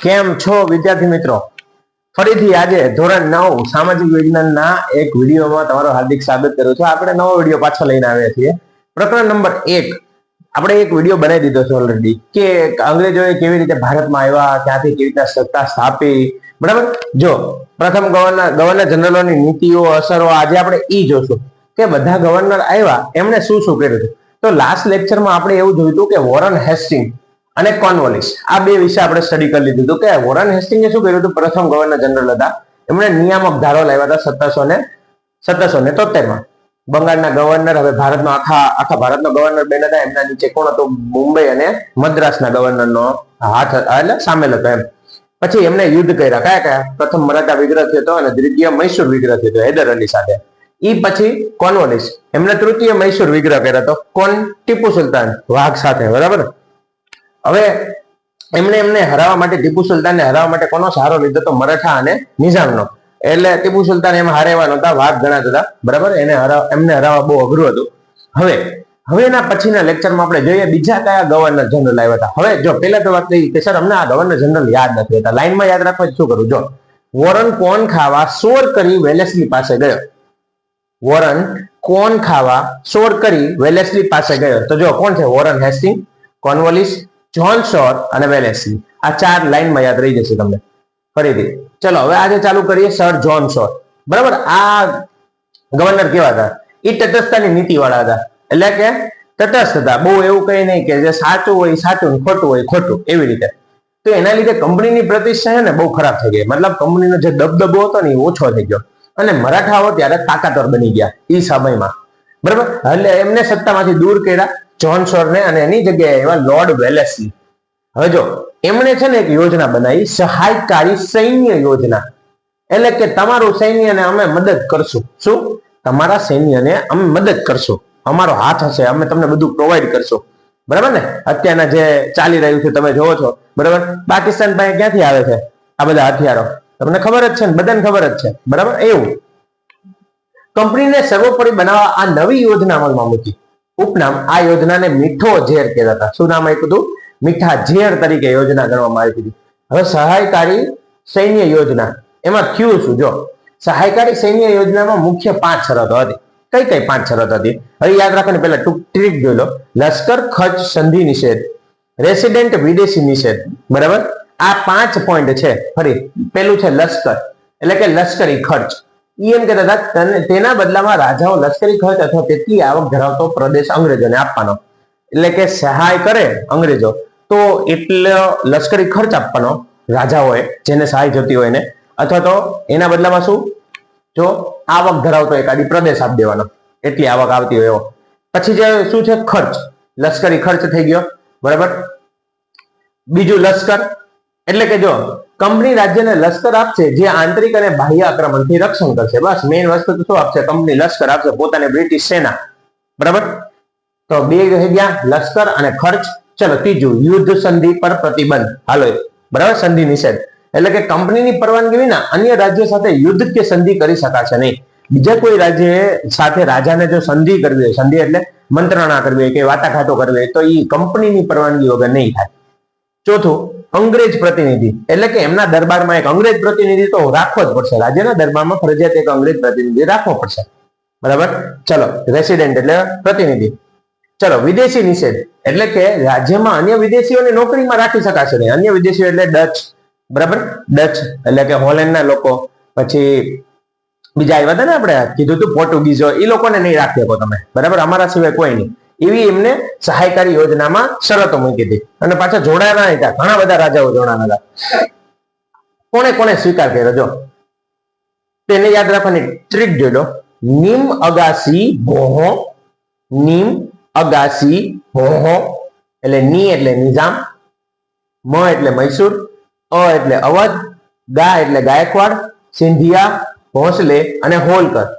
કેમ છો વિદ્યાર્થી મિત્રો? ફરીથી આજે ધોરણ 9 સામાજિક વિજ્ઞાનના એક વિડીયોમાં તમારું હાર્દિક સ્વાગત કરું છું. આપણે નવો વિડીયો પાછો લઈને આવ્યા છીએ. પ્રકરણ નંબર 1 આપણે એક વિડીયો બનાવી દીધો છે ઓલરેડી કે અંગ્રેજોએ કેવી રીતે ભારતમાં આવ્યા, ત્યાંથી કેવી રીતે સત્તા સ્થાપી. બરાબર, જો પ્રથમ ગવર્નર જનરલોની નીતિઓ, અસરો આજે આપણે ઈ જોશું કે બધા ગવર્નર આવ્યા એમણે શું શું કર્યું હતું. તો લાસ્ટ લેક્ચરમાં આપણે એવું જોયું હતું કે વોરન હેસ્ટિંગ અને કોર્નવોલિસ આ બે વિશે આપણે સ્ટડી કરી લીધું હતું કે વોરન હેસ્ટિંગે શું કર્યું હતું. પ્રથમ ગવર્નર જનરલ હતા, એમણે નિયામક ધારો લાવ્યા હતા 1773 માં. બંગાળના ગવર્નર, હવે ભારતનો આખા ભારતનો ગવર્નર બેન હતા, એમના નીચે કોણ હતું? મુંબઈ અને મદ્રાસના ગવર્નરનો હાથ એટલે સામેલ હતો એમ. પછી એમને યુદ્ધ કર્યા, કયા પ્રથમ મરાઠા વિગ્રહ થયો હતો અને દ્વિતીય મૈસૂર વિગ્રહ થયો હતો હૈદર અલી સાથે. ઈ પછી કોર્નવોલિસ એમને તૃતીય મૈસૂર વિગ્રહ કર્યો હતો, કોણ? ટીપુ સુલતાન વાઘ સાથે. બરાબર, હવે એમને હરાવવા માટે, ટીપુ સુલતાનને હરાવવા માટે કોનો સહારો લીધો તો મરાઠા અને નિઝામનો. એટલે ટીપુ સુલતાન એમાં હારેવા નહોતા, વાઘ ગણાતા હતા. બરાબર, એમને હરાવવા બહુ અઘરું હતું. હવે એના પછીના લેક્ચરમાં આપણે જોઈએ બીજા કયા ગવર્નર જનરલ આવ્યા હતા. હવે જો પહેલા તો વાત થઈ કે સર અમને આ ગવર્નર જનરલ યાદ નથી હોતા, લાઈનમાં યાદ રાખવા શું કરું. જો વોરન કોણ ખાવા સોર કરી વેલેસ્લી પાસે ગયો. વોરન કોણ ખાવા સોર કરી વેલેસ્લી પાસે ગયો. તો જો કોણ છે? વોરન હેસ્ટિંગ, કોર્નવોલિસ, જ્હોન શોર અને વેલેસ્લી. આ ચાર લાઈનમાં યાદ રહી જશે તમને ફરીથી. ચલો હવે આજે ચાલુ કરીએ સર જ્હોન શોર. બરાબર, આ ગવર્નર કેવા હતા? એ તટસ્થતાની નીતિ વાળા હતા, એટલે કે તટસ્થ હતા. બહુ એવું કઈ નહીં કે જે સાચું હોય સાચું, ખોટું હોય ખોટું, એવી રીતે. તો એના લીધે કંપનીની પ્રતિષ્ઠા છે ને બહુ ખરાબ થઈ ગઈ. મતલબ કંપનીનો જે દબદબો હતો ને એ ઓછો થઈ ગયો અને મરાઠાઓ ત્યારે તાકાતવર બની ગયા એ સમયમાં. બરાબર, એટલે એમને સત્તામાંથી દૂર કર્યા જ્હોન શોરને, અને એની જગ્યાએ એવા લોર્ડ વેલેસ્લી. હવે જો એમણે છે ને એક યોજના બનાવી, સહાયકારી સૈન્ય યોજના. એટલે કે તમારું સૈન્યને અમે મદદ કરશું. શું? તમારા સૈન્યને અમે મદદ કરશું, અમારો હાથ હશે, અમે તમને બધું પ્રોવાઈડ કરશું. બરાબર ને? અત્યારના જે ચાલી રહ્યું છે તમે જોવો છો. બરાબર, પાકિસ્તાન પાસે ક્યાંથી આવે છે આ બધા હથિયારો? તમને ખબર જ છે ને, બધાને ખબર જ છે. બરાબર, એવું કંપનીને સર્વોપરી બનાવવા આ નવી યોજના અમલમાં મૂકી. ઉપનામ આ યોજનાને મીઠો ઝેર કહેતા હતા. શું નામ આપ્યું હતું? મીઠા ઝેર તરીકે યોજના ગણવામાં આવી હતી. હવે સહાયકારી સૈન્ય યોજના, એમાં થયું શું? જો સહાયકારી સૈન્ય યોજનામાં મુખ્ય 5 શરતો હતી. કઈ 5 શરતો હતી? હવે યાદ રાખો ને, પેલા ટ્રીક જોઈ લો. લશ્કર ખર્ચ સંધિ નિષેધ, રેસિડેન્ટ વિદેશી નિષેધ. બરાબર, આ 5 પોઈન્ટ છે. ફરી પેલું છે લશ્કર, એટલે કે લશ્કરી ખર્ચ. એમ કહેતા હતા તેના બદલામાં રાજાઓ લશ્કરી ખર્ચ અથવા તેટલી આવક ધરાવતો પ્રદેશ અંગ્રેજોને આપવાનો. એટલે કે સહાય કરે અંગ્રેજો તો એટલો લશ્કરી ખર્ચ આપવાનો રાજાઓએ, જેને સહાય જોતી હોય એને, અથવા તો એના બદલામાં શું? જો આવક ધરાવતો એકાદી પ્રદેશ આપી દેવાનો, એટલી આવક આવતી હોય એવો. પછી જે શું છે? ખર્ચ, લશ્કરી ખર્ચ થઈ ગયો. બરાબર, બીજું લશ્કર, એટલે કે જો કંપની રાજ્યને લશ્કર આપશે જે આંતરિક અને બાહ્ય આક્રમણથી રક્ષણ કરશે. બસ મેઇન વસ્તુ તો શું આપશે? કંપની લશ્કર આપશે, પોતાને બ્રિટિશ સેના. બરાબર, તો બે રહી ગયા, લશ્કર અને ખર્ચ. ચલો ત્રીજું, યુદ્ધ સંધિ પર પ્રતિબંધ. હાલો, બરાબર, સંધિ નિષેધ, એટલે કે કંપનીની પરવાનગી વિના અન્ય રાજ્ય સાથે યુદ્ધ કે સંધિ કરી શકાશે નહીં. બીજા કોઈ રાજ્ય સાથે રાજાને જો સંધિ કરવી હોય, સંધિ એટલે મંત્રણા કરવી હોય કે વાટાઘાટો કરવી હોય, તો એ કંપનીની પરવાનગી વગર નહીં થાય. ચોથું, અંગ્રેજ પ્રતિનિધિ, એટલે કે એમના દરબારમાં એક અંગ્રેજ પ્રતિનિધિ તો રાખવો જ પડશે. રાજ્યના દરબારમાં ફરજિયાત એક અંગ્રેજ પ્રતિનિધિ રાખવો પડશે. બરાબર, ચલો રેસિડેન્ટ એટલે પ્રતિનિધિ. ચલો વિદેશી નિષેધ, એટલે કે રાજ્યમાં અન્ય વિદેશીઓને નોકરીમાં રાખી શકાશે નહીં. અન્ય વિદેશીઓ એટલે ડચ. બરાબર, ડચ એટલે કે હોલેન્ડના લોકો, પછી બીજા આવ્યા હતા ને, આપણે કીધું હતું પોર્ટુગીઝો, એ લોકોને નહીં રાખી શકો તમે. બરાબર, અમારા સિવાય કોઈ નહીં. એવી એમને સહાયકારી યોજનામાં શરતો મૂકી હતી. અને પાછા જોડાના હતા, ઘણા બધા રાજાઓ જોડાના હતા. કોને કોને સ્વીકાર કર્યો? જો તેને યાદ રાખવાની ટ્રીક જોઈ લો. નિમ અગાસી ભોહો, નિમ અગાસી ભોહો, એટલે ની એટલે નિઝામ, મ એટલે મૈસૂર, અ એટલે અવધ, ગા એટલે ગાયકવાડ, સિંધિયા, ભોંસલે અને હોલકર.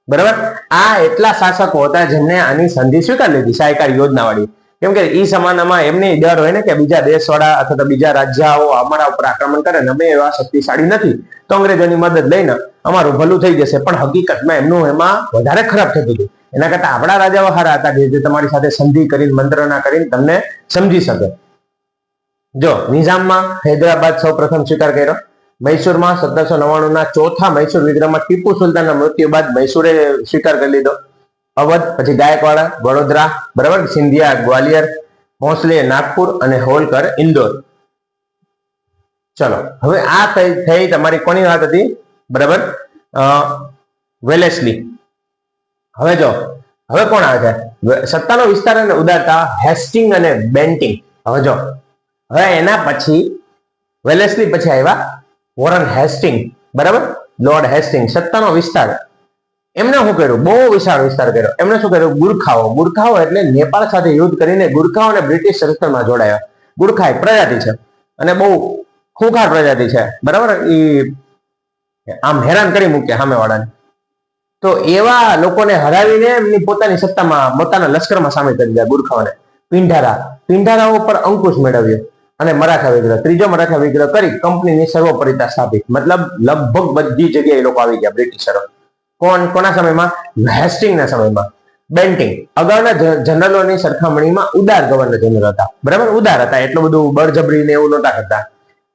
બરાબર, આ એટલા શાસકો હતા જેમને આની સંધિ સ્વીકાર લીધી, સહાયકારી યોજના વાળી. કેમ કે એ સમાનામાં એમને ડર હોય ને કે બીજા દેશવાળા અથવા તો બીજા રાજ્યો અમારા ઉપર આક્રમણ કરે ને અમે એવા શક્તિશાળી નથી, તો અંગ્રેજોની મદદ લઈને અમારું ભલું થઈ જશે. પણ હકીકતમાં એમનું એમાં વધારે ખરાબ થતું હતું. એના કરતા આપણા રાજાઓ સારા હતા જે તમારી સાથે સંધિ કરીને, મંત્રણા કરીને તમને સમજી શકે. જો નિઝામમાં હૈદરાબાદ સૌ પ્રથમ સ્વીકાર કર્યો. મૈસૂરમાં 1799 ચોથા મૈસૂર વિગ્રહમાં ટીપુ સુલતાનના મૃત્યુ બાદ મૈસૂરે સ્વીકાર કરી લીધો. અવધ, પછી ગાયકવાડ વડોદરા, બરાબર, સિંધિયા ગ્વાલિયર, ભોંસલે નાગપુર અને હોલકર ઇન્દોર. ચલો હવે આ થઈ તમારી કોની વાત હતી, બરાબર, વેલેસ્લી. હવે જો હવે કોણ આવે છે? સત્તાનો વિસ્તાર અને ઉદારતા, હેસ્ટિંગ અને બેન્ટિંગ. હવે જો હવે એના પછી વેલેસ્લી પછી આવ્યા વોરન હેસ્ટિંગ, બરાબર, લોર્ડ હેસ્ટિંગ. સત્તાનો વિસ્તાર એમને શું કર્યું? બહુ વિશાળ વિસ્તાર કર્યો. એમને શું કર્યું? ગુરખાઓ એટલે નેપાળ સાથે યુદ્ધ કરીને ગુરખાઓ અને બ્રિટિશ સંરક્ષણમાં જોડાયા. ગુરખા એક પ્રજાતિ છે અને બહુ ખૂંખાર પ્રજાતિ છે, બરાબર. એ આમ હેરાન કરી મૂક્યા સામેવાળાને. તો એવા લોકોને હરાવીને એમની પોતાની સત્તામાં, પોતાના લશ્કરમાં સામેલ કરી દીધા ગુરખાઓને. પિંઢારાઓ પર અંકુશ મેળવ્યો અને મરાઠા વિગ્રહ, ત્રીજો મરાઠા વિગ્રહ કરી કંપનીની સર્વોપરિતા સ્થાપિત. મતલબ લગભગ બધી જગ્યાએ લોકો આવી ગયા બ્રિટિશરો. કોના સમયમાં? હેસ્ટિંગના સમયમાં. બેન્ટિંગ અગાઉના જનરલોની સરખામણીમાં ઉદાર ગવર્નર જનરલ હતા, બરાબર, ઉદાર હતા, એટલું બધું બળજબરીને એવું નહોતા કરતા.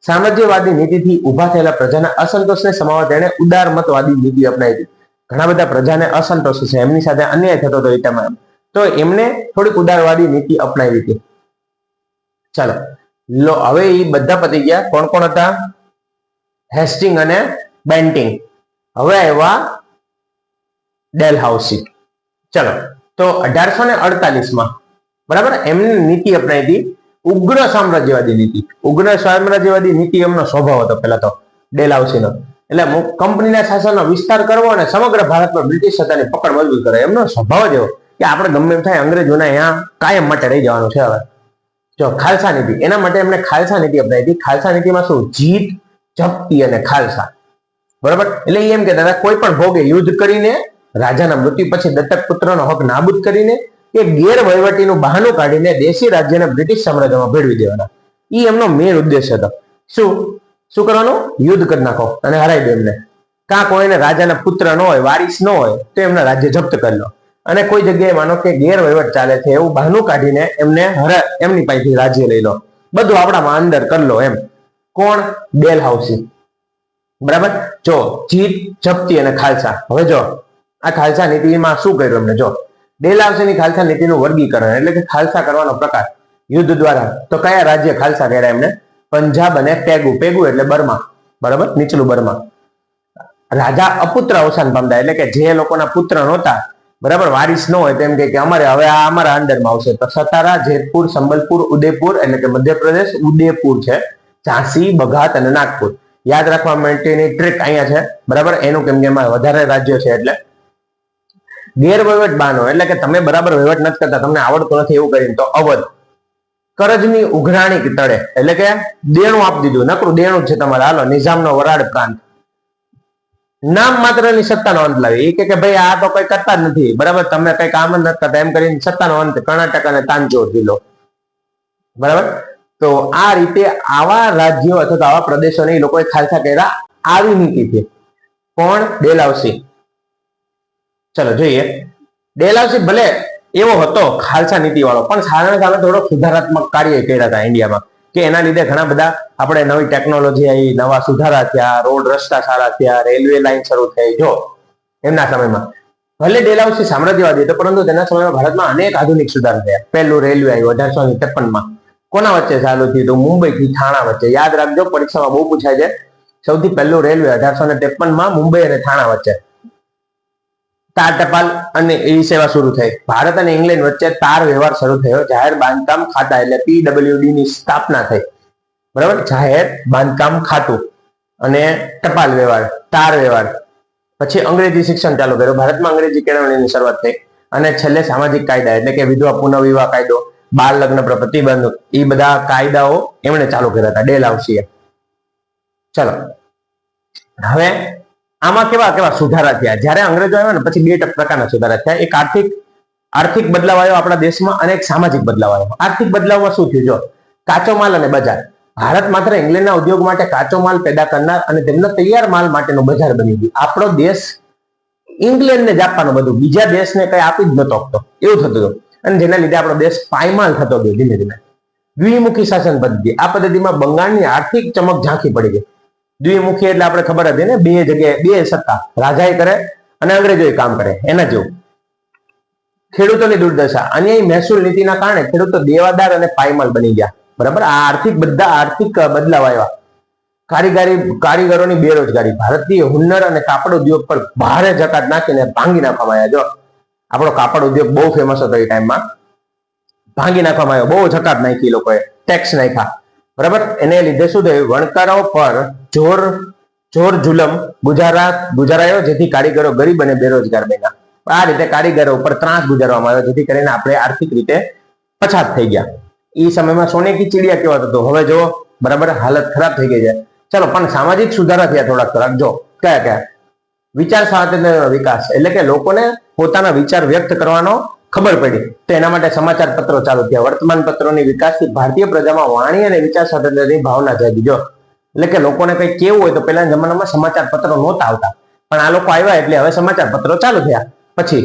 સામ્રાજ્યવાદી નીતિથી ઉભા થયેલા પ્રજાના અસંતોષને સમાવવા તેણે ઉદારમતવાદી નીતિ અપનાવી. ઘણા બધા પ્રજાને અસંતોષ છે, એમની સાથે અન્યાય થતો હતો એમાં, તો એમને થોડીક ઉદારવાદી નીતિ અપનાવી હતી. ચાલો હવે એ બધા પતી ગયા. કોણ કોણ હતા? હેસ્ટિંગ અને બેન્ટિંગ. હવે આવ્યા ડેલહાઉસી. ચલો તો 1848માં, બરાબર, એમની નીતિ અપનાવી હતી ઉગ્ર સામ્રાજ્યવાદી નીતિ. ઉગ્ર સામ્રાજ્યવાદી નીતિ એમનો સ્વભાવ હતો પેલા તો ડેલહાઉસીનો. એટલે કંપનીના શાસનનો વિસ્તાર કરવો અને સમગ્ર ભારત પર બ્રિટિશ સત્તાની પકડ મજબૂત કરે. એમનો સ્વભાવ જ એવો કે આપણે ગમે એમ થાય અંગ્રેજોના અહીંયા કાયમ માટે રહી જવાનું છે. હવે જો ખાલસા નીતિ, એના માટે એમને ખાલસા નીતિ અપનાવી હતી. ખાલસા નીતિમાં શું? જીત, જપ્તી અને ખાલસા, બરાબર. એટલે એમ કે દાદા કોઈ પણ ભોગે યુદ્ધ કરીને, રાજાના મૃત્યુ પછી દત્તક પુત્રનો હક નાબૂદ કરીને કે ગેરવહીવટીનું બહાનું કાઢીને દેશી રાજ્યને બ્રિટિશ સામ્રાજ્યમાં ભેળવી દેવાના. એ એમનો મેઇન ઉદ્દેશ હતો. શું કરવાનું? યુદ્ધ કરી નાખો અને હરાઈ દો એમને. કાં કોઈને રાજાના પુત્ર ન હોય, વારિસ ન હોય, તો એમના રાજ્ય જપ્ત કરી લો. અને કોઈ જગ્યાએ માનો કે ગેરવહીવટ ચાલે છે એવું બહાનું કાઢીને એમને એમની પાસેથી રાજ્ય લઈ લો. બધું આપણામાં અંદર કરી લો એમ. કોણ? ડેલહાઉસી, બરાબર. જો જીત, જપ્તી અને ખાલસા. હવે જો આ ખાલસા નીતિમાં શું કર્યું એમને? જો ડેલહાઉસીની ખાલસા નીતિનું વર્ગીકરણ, એટલે કે ખાલસા કરવાનો પ્રકાર યુદ્ધ દ્વારા. તો કયા રાજ્ય ખાલસા કર્યા એમને? પંજાબ અને પેગુ એટલે બર્મા, બરાબર, નીચલું બર્મા. રાજા અપુત્ર અવસાન પામતા, એટલે કે જે લોકોના પુત્ર નહોતા, બરાબર, વારિસ ન હોય, તેમ કે અમારે હવે આ અમારા અંડરમાં આવશે. તો સતારા, જેતપુર, સંબલપુર, ઉદયપુર એટલે કે મધ્યપ્રદેશ, ઉદયપુર છે, ઝાંસી, બઘાત અને નાગપુર. યાદ રાખવા માટેની ટ્રીક અહીંયા છે, બરાબર. એનું કેમ કે એમાં વધારે રાજ્યો છે. એટલે ગેરવહીવટ બાનો, એટલે કે તમે બરાબર વહીવટ નથી કરતા, તમને આવડતું નથી એવું કરીને, તો અવધ. કરજની ઉઘરાણી તળે, એટલે કે દેણું આપી દીધું, નકરું દેણું છે તમારે, હાલો નિઝામનો વરાડ પ્રાંત. નામ માત્રની સત્તાનો અંત લાવી. એ કે ભાઈ આ તો કઈ કરતા જ નથી, બરાબર, તમે કઈ કામ જ નથી કરતા, એમ કરીને સત્તાનો અંત કર્ણાટક અને તાંજોર જિલ્લો, બરાબર. તો આ રીતે આવા રાજ્યો અથવા તો આવા પ્રદેશોને એ લોકોએ ખાલસા કર્યા. આવી નીતિથી. કોણ? ડેલહાઉસી. ચલો જોઈએ. ડેલહાઉસી ભલે એવો હતો ખાલસા નીતિ વાળો, પણ સામે સામે થોડો સુધારાત્મક કાર્ય કર્યા હતા ઇન્ડિયામાં, કે એના લીધે ઘણા બધા આપણે નવી ટેકનોલોજી આવી, નવા સુધારા થયા, રોડ રસ્તા સારા થયા, રેલવે લાઈન શરૂ થઈ. જો એમના સમયમાં ભલે ડેલહાઉસી સામ્રાજ્યવાદી હતો, પરંતુ તેના સમયમાં ભારતમાં અનેક આધુનિક સુધારા થયા. પહેલું રેલવે આવ્યું 1853માં. કોના વચ્ચે ચાલુ થયું? તો મુંબઈ થી થાણા વચ્ચે. યાદ રાખજો, પરીક્ષામાં બહુ પૂછાય છે. સૌથી પહેલું રેલવે 1853માં મુંબઈ અને થાણા વચ્ચે. તાર ટપાલ અને એ સેવા શરૂ થઈ. ભારત અને ઇંગ્લેન્ડ વચ્ચે તાર વ્યવહાર શરૂ થયો. જાહેર બાંધકામ ખાતા એટલે PWD ની સ્થાપના થઈ, બરાબર. જાહેર બાંધકામ ખાતું અને ટપાલ વ્યવહાર, તાર વ્યવહાર. પછી અંગ્રેજી શિક્ષણ ચાલુ કર્યું. ભારતમાં અંગ્રેજી કેળવણીની શરૂઆત થઈ. અને છેલ્લે સામાજિક કાયદા, એટલે કે વિધવા પુનઃવિવાહ કાયદો, બાળ લગ્ન પર પ્રતિબંધ, એ બધા કાયદાઓ એમણે ચાલુ કર્યા હતા, ડેલહાઉસીએ. ચલો હવે આમાં કેવા કેવા સુધારા થયા? જ્યારે અંગ્રેજો આવ્યા ને પછી બે પ્રકારના સુધારા થયા. એક આર્થિક બદલાવ આવ્યો આપણા દેશમાં, અને એક સામાજિક બદલાવ આવ્યો. આર્થિક બદલાવમાં શું થયું? જો કાચો માલ અને બજાર. ભારત માત્ર ઇંગ્લેન્ડના ઉદ્યોગ માટે કાચો માલ પેદા કરનાર અને તેમના તૈયાર માલ માટેનું બજાર બની ગયું. આપણો દેશ ઇંગ્લેન્ડને જ આપવાનું, બધું બીજા દેશને કઈ આપી જ નતો આપતો, એવું થતું હતું. અને જેના લીધે આપણો દેશ પાયમાલ થતો ગયો ધીમે ધીમે. દ્વિમુખી શાસન પદ્ધતિ. આ પદ્ધતિમાં બંગાળની આર્થિક ચમક ઝાંખી પડી ગઈ. દ્વિમુખી એટલે આપણે ખબર હતી ને, બે જગ્યાએ બે સત્તા, રાજાએ કરે અને અંગ્રેજોએ કામ કરે, એના જેવું. ખેડૂતોની દુર્દશા, અન્યાયી મહેસૂલ નીતિના કારણે ખેડૂતો દેવાદાર અને પાયમાલ બની ગયા. બરાબર, આ આર્થિક બદલાવ આવ્યા. કારીગરોની બેરોજગારી, ભારતીય હુન્નર અને કાપડ ઉદ્યોગ પર ભારે જકાત નાખીને ભાંગી નાખવામાં આવ્યા. જો આપણો કાપડ ઉદ્યોગ બહુ ફેમસ હતો એ ટાઈમમાં, ભાંગી નાખવામાં આવ્યો, બહુ જકાત નાખી, લોકોએ ટેક્સ નાખ્યા. બરાબર, એને લીધે શું થયું, વણકારો પર જોર જુલમ ગુજારાયો, જેથી કારીગરો ગરીબ અને બેરોજગાર બન્યા. આ રીતે કારીગરો ઉપર ત્રાસ ગુજારવામાં આવ્યો, જેથી કરીને આપણે આર્થિક રીતે પછાત થઈ ગયા. એ સમયમાં સોને કી ચીડિયા કહેવાતો હતો. હવે જો બરાબર હાલત ખરાબ થઈ ગઈ છે. ચલો, પણ સામાજિક સુધારા થયા થોડાક. જો કયા વિચાર સ્વાતંત્ર્યનો વિકાસ, એટલે કે લોકોને પોતાના વિચાર વ્યક્ત કરવાનો ખબર પડી, તો એના માટે સમાચાર પત્રો ચાલુ થયા. વર્તમાન પત્રોની વિકાસથી ભારતીય પ્રજામાં વાણી અને વિચાર સ્વાતંત્ર્યની ભાવના જાગી. જો એટલે કે લોકોને કંઈ કેવું હોય તો પહેલાના જમાનામાં સમાચાર પત્રો નહોતા આવતા, પણ આ લોકો આવ્યા એટલે હવે સમાચાર પત્રો ચાલુ થયા. પછી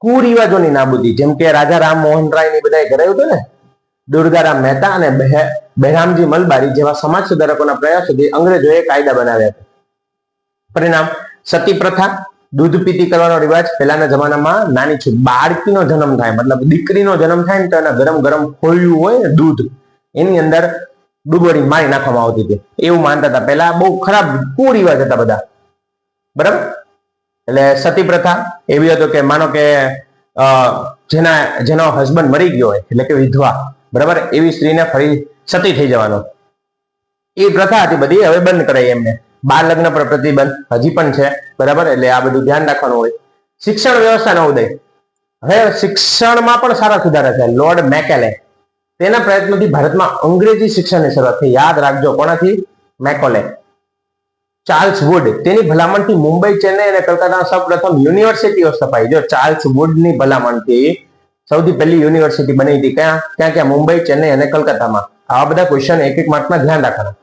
કુરિવાજોની નાબૂદી, જેમ કે રાજા રામ મોહન રાય ની બધાએ કરાયું હતું ને, દુર્ગારામ મહેતા અને બહેરામજી મલબારી જેવા સમાજ સુધારકોના પ્રયાસોથી અંગ્રેજોએ કાયદા બનાવ્યા હતા. પરિણામ, સતી પ્રથા, દૂધ પીતી કરવાનો રિવાજ. પહેલાના જમાનામાં નાની બાળકીનો જન્મ થાય, મતલબ દીકરીનો જન્મ થાય ને, તો એના ગરમ ગરમ ખોલ્યું હોય ને દૂધ, એની અંદર ડૂબોડી મારી નાખવામાં આવતી હતી, એવું માનતા હતા. પહેલા બહુ ખરાબ કુરિવાજ હતા બધા. બરાબર, એટલે સતી પ્રથા એવી હતો કે માનો કે જેનો હસબન્ડ મરી ગયો હોય, એટલે કે વિધવા, બરાબર, એવી સ્ત્રીને ફરી સતી થઈ જવાનો, એ પ્રથા હતી બધી, હવે બંધ કરાઈ એમને. બાળ લગ્ન પર પ્રતિબંધ હજી પણ છે. બરાબર, એટલે આ બધું ધ્યાન રાખવાનું હોય. શિક્ષણ વ્યવસ્થાનો ઉદય, હવે શિક્ષણમાં પણ સારા સુધારા થયા. લોર્ડ મેકેલે, તેના પ્રયત્નોથી ભારતમાં અંગ્રેજી શિક્ષણની શરૂઆત થઈ. યાદ રાખજો, કોનાથી? મેકોલે. ચાર્લ્સ વુડ, તેની ભલામણથી મુંબઈ, ચેન્નઈ અને કલકત્તામાં સૌપ્રથમ યુનિવર્સિટીઓ સ્થપાઈ. જો ચાર્લ્સ વુડની ભલામણથી સૌથી પહેલી યુનિવર્સિટી બની હતી. ક્યાં? મુંબઈ, ચેન્નઈ અને કલકત્તામાં. આવા બધા ક્વેશ્ચન એક માર્કમાં ધ્યાન રાખવાના.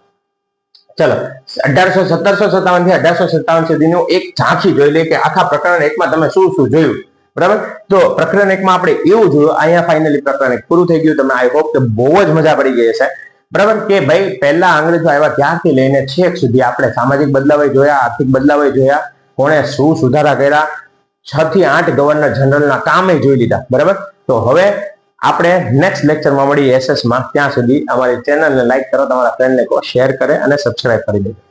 ચલો, 1757 થી 1857 સુધીનું એક ઝાંખી જોઈ લે કે આખા પ્રકરણ 1 માં તમે શું શું જોયું. બરાબર, તો પ્રકરણ 1 માં આપણે એવું જોયું. અહીંયા ફાઇનલી પ્રકરણ 1 પૂરું થઈ ગયું. તમે આઈ હોપ કે બહુ જ મજા પડી ગઈ હશે. બરાબર, કે ભાઈ પહેલા અંગ્રેજો આવ્યા ત્યારથી લઈને છેક સુધી આપણે સામાજિક બદલાવ જોયા, આર્થિક બદલાવ જોયા, કોણે શું સુધારા કર્યા, 6 થી 8 ગવર્નર જનરલના કામે જોઈ લીધા. બરાબર, તો હવે આપણે નેક્સ્ટ લેક્ચરમાં મળીએ SS માં. ત્યાં સુધી અમારી ચેનલને લાઈક કરો, તમારા ફ્રેન્ડને કહો, શેર કરે અને સબસ્ક્રાઇબ કરી દેજો.